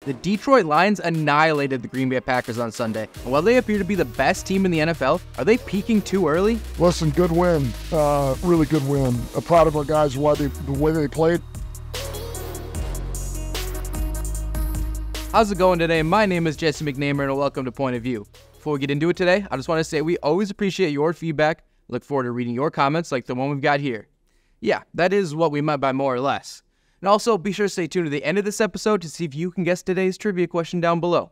The Detroit Lions annihilated the Green Bay Packers on Sunday, and while they appear to be the best team in the NFL, are they peaking too early? Listen, good win, really good win. Proud of our guys, the way they played. How's it going today? My name is Jesse McNamer, and welcome to Point of View. Before we get into it today, I just want to say we always appreciate your feedback. Look forward to reading your comments like the one we've got here. Yeah, that is what we meant by more or less. And also, be sure to stay tuned to the end of this episode to see if you can guess today's trivia question down below.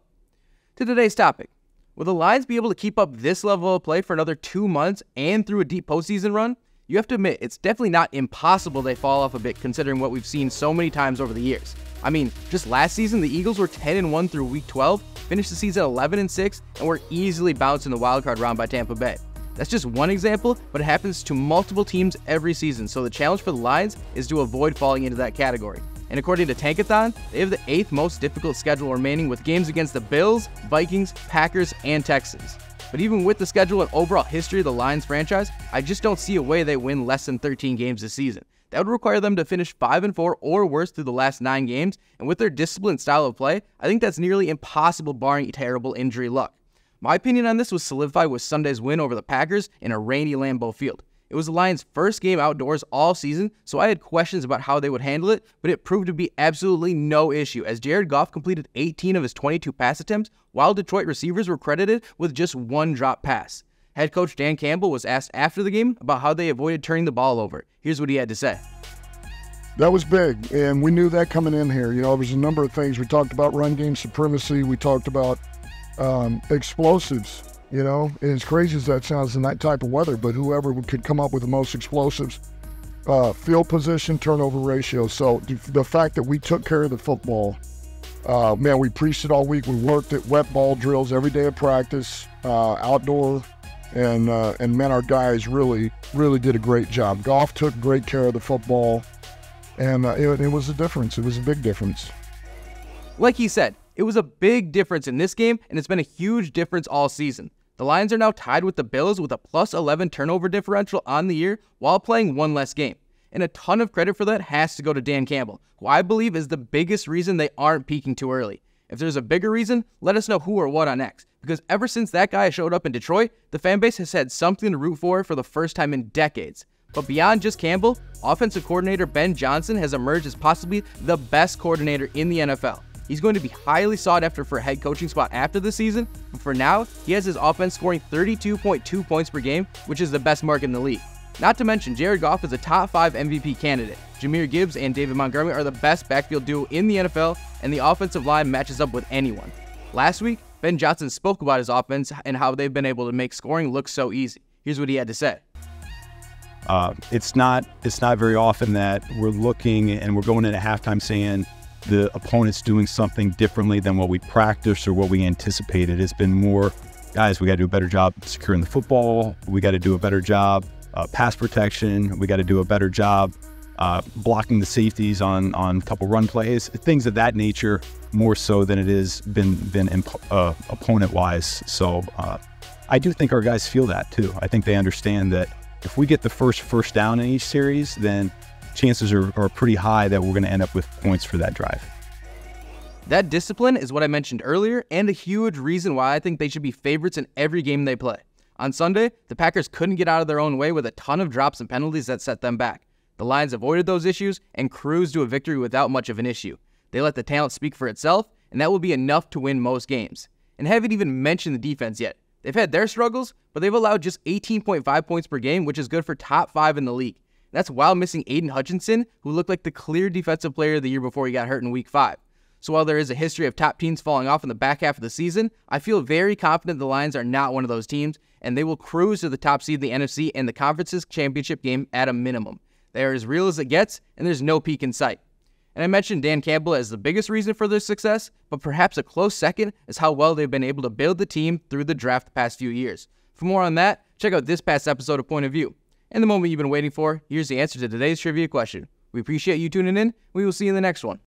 To today's topic, will the Lions be able to keep up this level of play for another 2 months and through a deep postseason run? You have to admit, it's definitely not impossible they fall off a bit considering what we've seen so many times over the years. I mean, just last season, the Eagles were 10-1 through Week 12, finished the season 11-6, and were easily bounced in the wildcard round by Tampa Bay. That's just one example, but it happens to multiple teams every season, so the challenge for the Lions is to avoid falling into that category. And according to Tankathon, they have the 8th most difficult schedule remaining with games against the Bills, Vikings, Packers, and Texans. But even with the schedule and overall history of the Lions franchise, I just don't see a way they win less than 13 games this season. That would require them to finish 5-4 or worse through the last 9 games, and with their disciplined style of play, I think that's nearly impossible barring terrible injury luck. My opinion on this was solidified with Sunday's win over the Packers in a rainy Lambeau Field. It was the Lions' first game outdoors all season, so I had questions about how they would handle it, but it proved to be absolutely no issue as Jared Goff completed 18 of his 22 pass attempts, while Detroit receivers were credited with just 1 drop pass. Head coach Dan Campbell was asked after the game about how they avoided turning the ball over. Here's what he had to say. That was big, and we knew that coming in here. You know, there's a number of things. We talked about run game supremacy. We talked about explosives, you know, and as crazy as that sounds in that type of weather, but whoever could come up with the most explosives, field position, turnover ratio. So the fact that we took care of the football, man, we preached it all week. We worked at wet ball drills every day of practice, outdoor, and man, our guys really did a great job. Goff took great care of the football, and it was a difference. It was a big difference. Like he said, it was a big difference in this game, and it's been a huge difference all season. The Lions are now tied with the Bills with a +11 turnover differential on the year while playing 1 less game. And a ton of credit for that has to go to Dan Campbell, who I believe is the biggest reason they aren't peaking too early. If there's a bigger reason, let us know who or what on X, because ever since that guy showed up in Detroit, the fanbase has had something to root for the first time in decades. But beyond just Campbell, offensive coordinator Ben Johnson has emerged as possibly the best coordinator in the NFL. He's going to be highly sought after for a head coaching spot after the season, but for now, he has his offense scoring 32.2 points per game, which is the best mark in the league. Not to mention, Jared Goff is a top 5 MVP candidate. Jahmyr Gibbs and David Montgomery are the best backfield duo in the NFL, and the offensive line matches up with anyone. Last week, Ben Johnson spoke about his offense and how they've been able to make scoring look so easy. Here's what he had to say. It's not very often that we're looking and we're going into halftime saying the opponent's doing something differently than what we practiced or what we anticipated. It's been more, guys, we got to do a better job securing the football. We got to do a better job pass protection. We got to do a better job blocking the safeties on a couple run plays, things of that nature, more so than it is been opponent-wise. So I do think our guys feel that too. I think they understand that if we get the first down in each series, then chances are pretty high that we're going to end up with points for that drive. That discipline is what I mentioned earlier, and a huge reason why I think they should be favorites in every game they play. On Sunday, the Packers couldn't get out of their own way with a ton of drops and penalties that set them back. The Lions avoided those issues and cruised to a victory without much of an issue. They let the talent speak for itself, and that will be enough to win most games. And haven't even mentioned the defense yet. They've had their struggles, but they've allowed just 18.5 points per game, which is good for top 5 in the league. That's while missing Aiden Hutchinson, who looked like the clear defensive player of the year before he got hurt in Week 5. So while there is a history of top teams falling off in the back half of the season, I feel very confident the Lions are not one of those teams, and they will cruise to the top seed in the NFC and the conference's championship game at a minimum. They are as real as it gets, and there's no peak in sight. And I mentioned Dan Campbell as the biggest reason for their success, but perhaps a close second is how well they've been able to build the team through the draft the past few years. For more on that, check out this past episode of Point of View. And the moment you've been waiting for, here's the answer to today's trivia question. We appreciate you tuning in. We will see you in the next one.